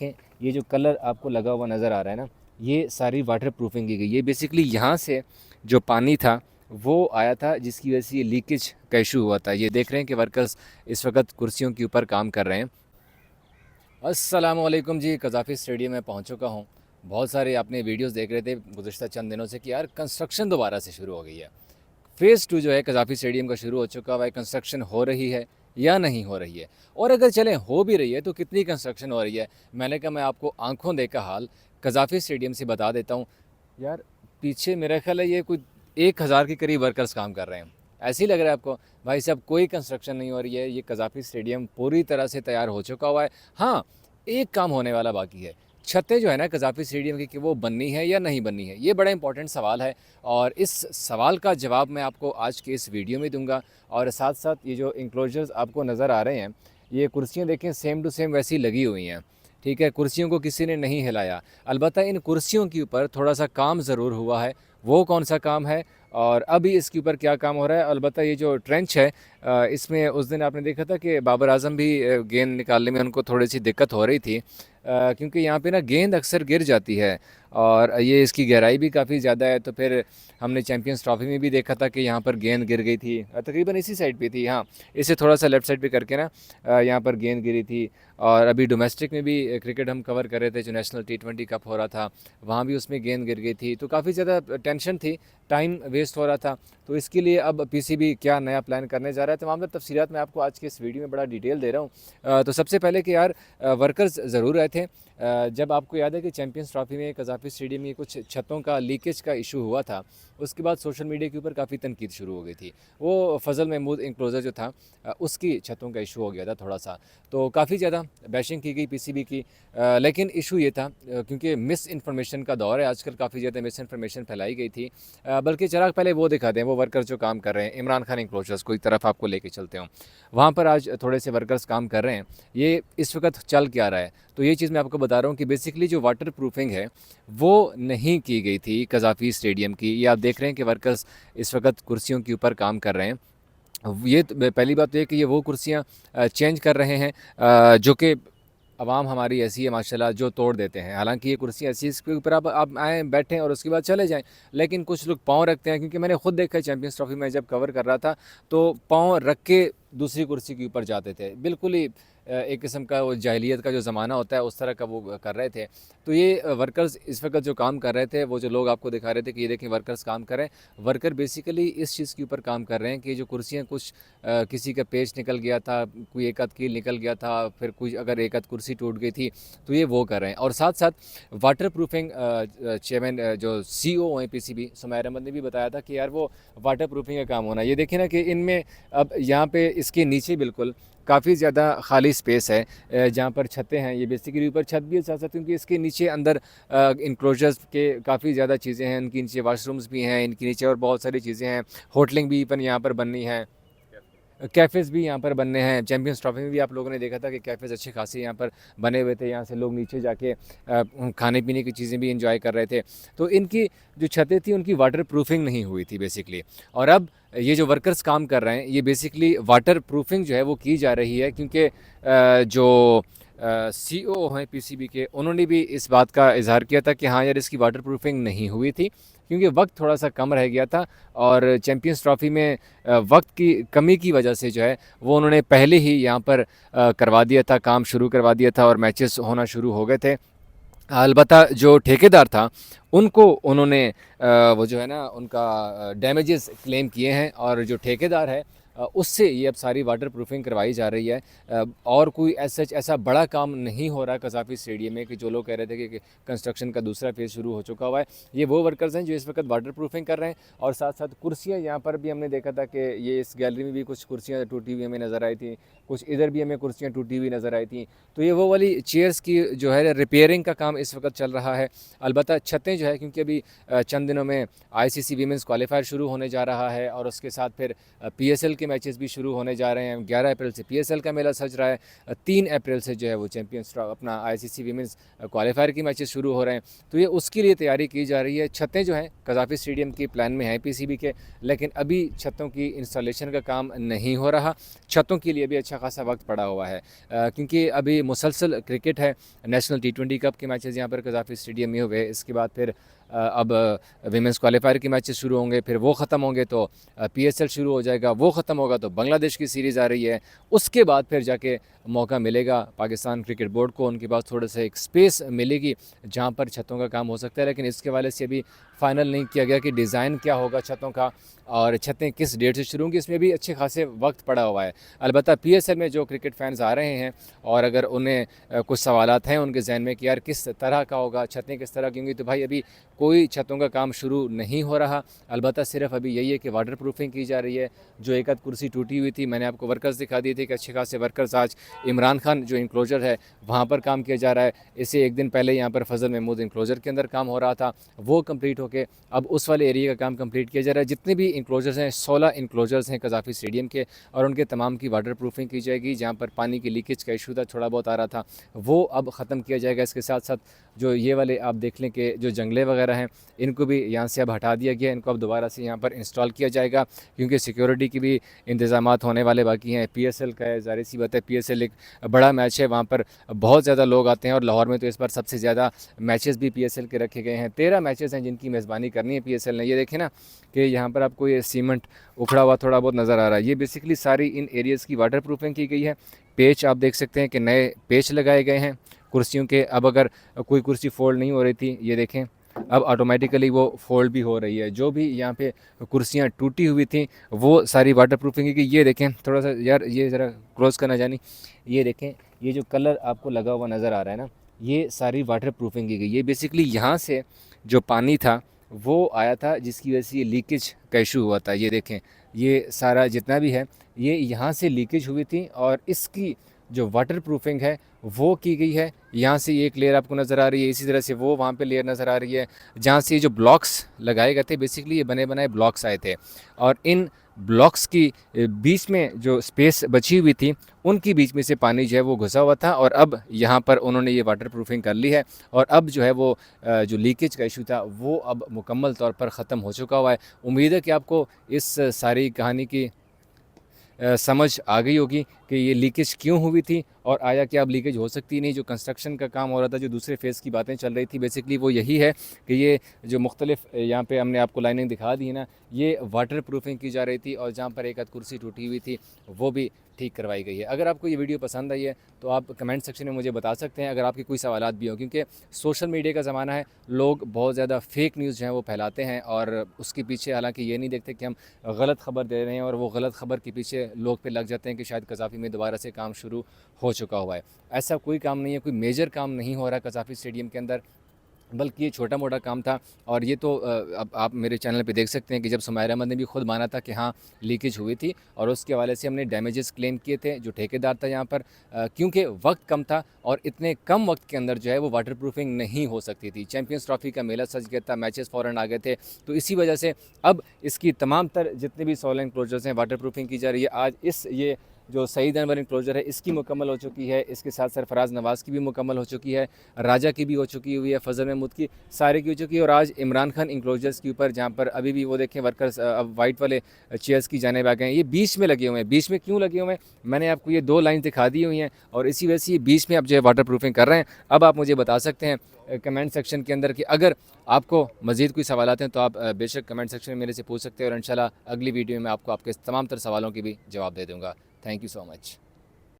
देखें, ये जो कलर आपको लगा हुआ नज़र आ रहा है ना, ये सारी वाटर प्रूफिंग की गई। ये बेसिकली यहाँ से जो पानी था वो आया था, जिसकी वजह से ये लीकेज का इशू हुआ था। ये देख रहे हैं कि वर्कर्स इस वक्त कुर्सियों के ऊपर काम कर रहे हैं। अस्सलामुअलैकुम जी, कज़ाफ़ी स्टेडियम में पहुँच चुका हूँ। बहुत सारे आपने वीडियोस देख रहे थे गुज़िश्ता चंद दिनों से कि यार कंस्ट्रक्शन दोबारा से शुरू हो गई है। फ़ेज़ 2 जो है कज़ाफ़ी स्टेडियम का शुरू हो चुका हुआ है। कंस्ट्रक्शन हो रही है या नहीं हो रही है, और अगर चलें हो भी रही है तो कितनी कंस्ट्रक्शन हो रही है। मैंने कहा मैं आपको आंखों देखा हाल कज़ाफ़ी स्टेडियम से बता देता हूँ। यार पीछे मेरा ख्याल है ये कोई 1000 के करीब वर्कर्स काम कर रहे हैं। ऐसे ही लग रहा है आपको? भाई साहब कोई कंस्ट्रक्शन नहीं हो रही है, ये कज़ाफ़ी स्टेडियम पूरी तरह से तैयार हो चुका हुआ है। हाँ, एक काम होने वाला बाकी है। छतें जो है ना कज़ाफ़ी स्टेडियम की, कि वो बननी है या नहीं बननी है, ये बड़ा इंपॉर्टेंट सवाल है, और इस सवाल का जवाब मैं आपको आज के इस वीडियो में दूंगा। और साथ साथ ये जो इंक्लोजर्स आपको नज़र आ रहे हैं, ये कुर्सियाँ देखें सेम टू सेम वैसी लगी हुई हैं। ठीक है, कुर्सियों को किसी ने नहीं हिलाया। अलबत्ता इन कुर्सियों के ऊपर थोड़ा सा काम ज़रूर हुआ है। वो कौन सा काम है और अभी इसके ऊपर क्या काम हो रहा है? अलबत्ता ये जो ट्रेंच है, इसमें उस दिन आपने देखा था कि बाबर आजम भी गेंद निकालने में उनको थोड़ी सी दिक्कत हो रही थी, क्योंकि यहाँ पे ना गेंद अक्सर गिर जाती है, और ये इसकी गहराई भी काफ़ी ज़्यादा है। तो फिर हमने चैंपियंस ट्रॉफी में भी देखा था कि यहाँ पर गेंद गिर गई थी, तकरीबन इसी साइड पे थी। हाँ, इसे थोड़ा सा लेफ़्ट साइड पे करके ना यहाँ पर गेंद गिरी थी। और अभी डोमेस्टिक में भी क्रिकेट हम कवर कर रहे थे, जो नेशनल T20 कप हो रहा था, वहाँ भी उसमें गेंद गिर गई थी। तो काफ़ी ज़्यादा टेंशन थी, टाइम वेस्ट हो रहा था। तो इसके लिए अब पीसीबी क्या नया प्लान करने जा रहा है, तमाम तफसीलात मैं आपको आज के इस वीडियो में बड़ा डिटेल दे रहा हूँ। तो सबसे पहले कि यार वर्कर्स ज़रूर आए थे। जब आपको याद है कि चैंपियंस ट्रॉफी में कज़ाफ़ी स्टेडियम में कुछ छतों का लीकेज का इशू हुआ था, उसके बाद सोशल मीडिया के ऊपर काफ़ी तनकीद शुरू हो गई थी। वो फ़ज़ल महमूद इंक्लोज़र जो था, उसकी छतों का इशू हो गया था थोड़ा सा, तो काफ़ी ज़्यादा बैशिंग की गई पीसीबी की। लेकिन इशू ये था, क्योंकि मिस इन्फॉर्मेशन का दौर है आजकल, काफ़ी ज़्यादा मिस इन्फॉर्मेशन फैलाई गई थी। बल्कि चराग पहले वो दिखा दें, वो वर्कर्स जो काम कर रहे हैं, इमरान खान इंक्लोजर्स को एक तरफ आपको लेके चलते हूँ, वहाँ पर आज थोड़े से वर्कर्स काम कर रहे हैं। ये इस वक्त चल क्या रहा है, तो ये चीज़ मैं आपको बता रहा हूँ कि बेसिकली जो वाटर प्रूफिंग है वो नहीं की गई थी कज़ाफ़ी स्टेडियम की। ये आप देख रहे हैं कि वर्कर्स इस वक्त कुर्सियों के ऊपर काम कर रहे हैं। ये तो पहली बात तो ये कि ये वो कुर्सियाँ चेंज कर रहे हैं, जो कि आवाम हमारी ऐसी है माशाल्लाह जो तोड़ देते हैं। हालांकि ये कुर्सी ऐसी है, इसके ऊपर आप आएँ बैठें और उसके बाद चले जाएं, लेकिन कुछ लोग पाँव रखते हैं। क्योंकि मैंने खुद देखा है चैंपियंस ट्रॉफी में जब कवर कर रहा था, तो पाँव रख के दूसरी कुर्सी के ऊपर जाते थे। बिल्कुल ही एक किस्म का वो जाहिलियत का जो ज़माना होता है उस तरह का वो कर रहे थे। तो ये वर्कर्स इस वक्त जो काम कर रहे थे, वो जो लोग आपको दिखा रहे थे कि ये देखें वर्कर्स काम कर रहे हैं, वर्कर बेसिकली इस चीज़ के ऊपर काम कर रहे हैं कि जो कुर्सियाँ कुछ किसी का पेच निकल गया था, कोई एक आध कील निकल गया था, फिर कुछ अगर एक आध कुर्सी टूट गई थी, तो ये वो कर रहे हैं। और साथ साथ वाटर प्रूफिंग चेयरमैन जो CEO हैं पीसीबी सुमैर अहमद ने भी बताया था कि यार वो वाटर प्रूफिंग का काम होना। ये देखिए ना कि इनमें अब यहाँ पे इसके नीचे बिल्कुल काफ़ी ज़्यादा खाली स्पेस है, जहाँ पर छतें हैं। ये बेसिकली ऊपर छत भी है साथ साथ, क्योंकि इसके नीचे अंदर इंक्लोजर्स के काफ़ी ज़्यादा चीज़ें हैं। इनके नीचे वाशरूम्स भी हैं, इनके नीचे और बहुत सारी चीज़ें हैं। होटलिंग भी इवन यहाँ पर बननी है, कैफ़ेज़ भी यहाँ पर बनने हैं। चैंपियंस ट्रॉफी में भी आप लोगों ने देखा था कि कैफ़ेज़ अच्छे खासे यहाँ पर बने हुए थे। यहाँ से लोग नीचे जाके खाने पीने की चीज़ें भी एंजॉय कर रहे थे। तो इनकी जो छतें थी उनकी वाटर प्रूफिंग नहीं हुई थी बेसिकली। और अब ये जो वर्कर्स काम कर रहे हैं, ये बेसिकली वाटर प्रूफिंग जो है वो की जा रही है, क्योंकि जो CEO हैं पीसीबी के, उन्होंने भी इस बात का इजहार किया था कि हाँ यार इसकी वाटर प्रूफिंग नहीं हुई थी, क्योंकि वक्त थोड़ा सा कम रह गया था। और चैंपियंस ट्रॉफी में वक्त की कमी की वजह से जो है वो उन्होंने पहले ही यहाँ पर करवा दिया था, काम शुरू करवा दिया था और मैचेस होना शुरू हो गए थे। अलबत्ता जो ठेकेदार था उनको उन्होंने वो जो है ना उनका डैमेजेस क्लेम किए हैं, और जो ठेकेदार है उससे ये अब सारी वाटर प्रूफिंग करवाई जा रही है। और कोई ऐसा बड़ा काम नहीं हो रहा कज़ाफ़ी स्टेडियम में कि जो लोग कह रहे थे कि कंस्ट्रक्शन का दूसरा फेज़ शुरू हो चुका हुआ है। ये वो वर्कर्स हैं जो इस वक्त वाटर प्रूफिंग कर रहे हैं। और साथ साथ कुर्सियाँ यहाँ पर भी हमने देखा था कि ये इस गैलरी में भी कुछ कुर्सियाँ टूटी हुई हमें नज़र आई थी, कुछ इधर भी हमें कुर्सियाँ टूटी हुई नज़र आई थी। तो ये वो वाली चेयर्स की जो है रिपेयरिंग का काम इस वक्त चल रहा है। अलबत्ता छतें जो है, क्योंकि अभी चंद दिनों में ICC वीमेंस क्वालिफायर शुरू होने जा रहा है, और उसके साथ फिर PSL के मैचेस भी शुरू होने जा रहे हैं। 11 अप्रैल से PSL का मेला सज रहा है। 3 अप्रैल से जो है वो चैम्पियंस अपना ICC वीमेंस क्वालिफायर की मैचेस शुरू हो रहे हैं। तो ये उसके लिए तैयारी की जा रही है। छतें जो हैं कज़ाफ़ी स्टेडियम की प्लान में हैं PCB के, लेकिन अभी छतों की इंस्टॉलेशन का काम नहीं हो रहा। छतों के लिए भी अच्छा खासा वक्त पड़ा हुआ है, क्योंकि अभी मुसलसल क्रिकेट है। नेशनल T20 कप के मैचेस यहाँ पर कज़ाफ़ी स्टेडियम में हुए। इसके बाद फिर अब वीमेंस क्वालिफायर के मैचेस शुरू होंगे, फिर वो ख़त्म होंगे तो PSL शुरू हो जाएगा। वो ख़त्म होगा तो बांग्लादेश की सीरीज़ आ रही है। उसके बाद फिर जाके मौका मिलेगा पाकिस्तान क्रिकेट बोर्ड को, उनके पास थोड़ा सा एक स्पेस मिलेगी जहाँ पर छतों का काम हो सकता है। लेकिन इसके वाले से अभी फाइनल नहीं किया गया कि डिज़ाइन क्या होगा छतों का और छतें किस डेट से शुरू होंगी। इसमें भी अच्छे खासे वक्त पड़ा हुआ है। अलबत्ता PSL में जो क्रिकेट फैंस आ रहे हैं और अगर उन्हें कुछ सवालात हैं उनके जहन में कि यार किस तरह का होगा, छतें किस तरह की होंगी, तो भाई अभी कोई छतों का काम शुरू नहीं हो रहा। अलबत्ता सिर्फ अभी यही है कि वाटर प्रूफिंग की जा रही है। जो एक आध कुर्सी टूटी हुई थी, मैंने आपको वर्कर्स दिखा दिए थे कि अच्छे खासे वर्कर्स आज इमरान खान जो इंक्लोजर है वहाँ पर काम किया जा रहा है। इससे एक दिन पहले यहाँ पर फजल महमूद इंक्लोजर के अंदर काम हो रहा था, वो कंप्लीट होकर अब उस वाले एरिया का काम कंप्लीट किया जा रहा है। जितने भी इंक्लोजर्स हैं 16 इंक्लोजर्स हैं कज़ाफ़ी स्टेडियम के, और उनके तमाम की वाटर प्रूफिंग की जाएगी। जहाँ पर पानी की लीकेज का इशू था, थोड़ा बहुत आ रहा था, वो अब ख़त्म किया जाएगा। इसके साथ साथ जो ये वाले आप देख लें कि जो जंगले वगैरह हैं इनको भी यहाँ से अब हटा दिया गया। इनको अब दोबारा से यहाँ पर इंस्टॉल किया जाएगा, क्योंकि सिक्योरिटी की भी इंतज़ामात होने वाले बाकी हैं। PSL का है, ज़ाहिर सी बात है PSL एक बड़ा मैच है, वहाँ पर बहुत ज़्यादा लोग आते हैं और लाहौर में तो इस बार सबसे ज़्यादा मैचेस भी PSL के रखे गए हैं। 13 मैचेस हैं जिनकी मेज़बानी करनी है PSL ने। ये देखें ना कि यहाँ पर आपको ये सीमेंट उखड़ा हुआ थोड़ा बहुत नज़र आ रहा है। ये बेसिकली सारी इन एरियाज़ की वाटर प्रूफिंग की गई है। पेच आप देख सकते हैं कि नए पेच लगाए गए हैं कुर्सियों के। अब अगर कोई कुर्सी फोल्ड नहीं हो रही थी, ये देखें अब ऑटोमेटिकली वो फोल्ड भी हो रही है। जो भी यहाँ पे कुर्सियाँ टूटी हुई थी वो सारी वाटर प्रूफिंग की। ये देखें थोड़ा सा यार, ये ज़रा क्रॉस करना जानी, ये देखें ये जो कलर आपको लगा हुआ नज़र आ रहा है ना, ये सारी वाटर प्रूफिंग की गई। ये बेसिकली यहाँ से जो पानी था वो आया था, जिसकी वजह से ये लीकेज का इशू हुआ था। ये देखें ये सारा जितना भी है ये यहाँ से लीकेज हुई थी, और इसकी जो वाटर प्रूफिंग है वो की गई है। यहाँ से एक लेयर आपको नज़र आ रही है, इसी तरह से वो वहाँ पे लेयर नज़र आ रही है। जहाँ से ये जो ब्लॉक्स लगाए गए थे, बेसिकली ये बने बनाए ब्लॉक्स आए थे, और इन ब्लॉक्स की बीच में जो स्पेस बची हुई थी उनकी बीच में से पानी जो है वो घुसा हुआ था, और अब यहाँ पर उन्होंने ये वाटर प्रूफिंग कर ली है। और अब जो है वो जो लीकेज का इशू था वो अब मुकम्मल तौर पर ख़त्म हो चुका हुआ है। उम्मीद है कि आपको इस सारी कहानी की समझ आ गई होगी कि ये लीकेज क्यों हुई थी और आया कि अब लीकेज हो सकती नहीं। जो कंस्ट्रक्शन का काम हो रहा था, जो दूसरे फेज़ की बातें चल रही थी, बेसिकली वो यही है कि ये जो मुख्तलिफ यहाँ पे हमने आपको लाइनिंग दिखा दी है ना, ये वाटर प्रूफिंग की जा रही थी, और जहाँ पर एक आध कुर्सी टूटी हुई थी वो भी ठीक करवाई गई है। अगर आपको ये वीडियो पसंद आई है तो आप कमेंट सेक्शन में मुझे बता सकते हैं, अगर आपके कोई सवालात भी हो, क्योंकि सोशल मीडिया का ज़माना है, लोग बहुत ज़्यादा फेक न्यूज़ जो है वो फैलाते हैं, और उसके पीछे हालांकि ये नहीं देखते कि हम गलत ख़बर दे रहे हैं, और वो गलत ख़बर के पीछे लोग पे लग जाते हैं कि शायद कज़ाफ़ी में दोबारा से काम शुरू हो चुका हुआ है। ऐसा कोई काम नहीं है, कोई मेजर काम नहीं हो रहा कज़ाफ़ी स्टेडियम के अंदर, बल्कि ये छोटा मोटा काम था। और ये तो अब आप मेरे चैनल पे देख सकते हैं कि जब सुमैर अहमद ने भी खुद माना था कि हाँ लीकेज हुई थी, और उसके हवाले से हमने डैमेजेस क्लेम किए थे। जो ठेकेदार था यहाँ पर, क्योंकि वक्त कम था और इतने कम वक्त के अंदर जो है वो वाटर प्रूफिंग नहीं हो सकती थी। चैम्पियंस ट्रॉफी का मेला सज गया था, मैचेस फ़ौरन आ गए थे, तो इसी वजह से अब इसकी तमाम तर जितने भी 16 इंक्लोजर्स हैं वाटर प्रूफिंग की जा रही है। आज ये जो सईद अनवर इंक्लोजर है इसकी मुकम्मल हो चुकी है, इसके साथ सरफराज नवाज़ की भी मुकम्मल हो चुकी है, राजा की भी हो चुकी हुई है, फजल महमूद की सारे की हो चुकी है। और आज इमरान खान इंक्लोजर्स के ऊपर, जहाँ पर अभी भी वो देखें वर्कर्स अब वाइट वाले चेयर्स की जाने आ गए हैं, ये बीच में लगे हुए हैं। बीच में क्यों लगे हुए हैं, मैंने आपको ये 2 लाइन दिखा दी हुई हैं, और इसी वजह से ये बीच में अब जो है वाटर प्रूफिंग कर रहे हैं। अब आप मुझे बता सकते हैं कमेंट सेक्शन के अंदर कि अगर आपको मज़ीद कोई सवालात हैं तो आप बेशक कमेंट सेक्शन में मेरे से पूछ सकते हैं, और इंशाल्लाह अगली वीडियो में आपको आपके तमाम तर सवालों के भी जवाब दे दूँगा। Thank you so much.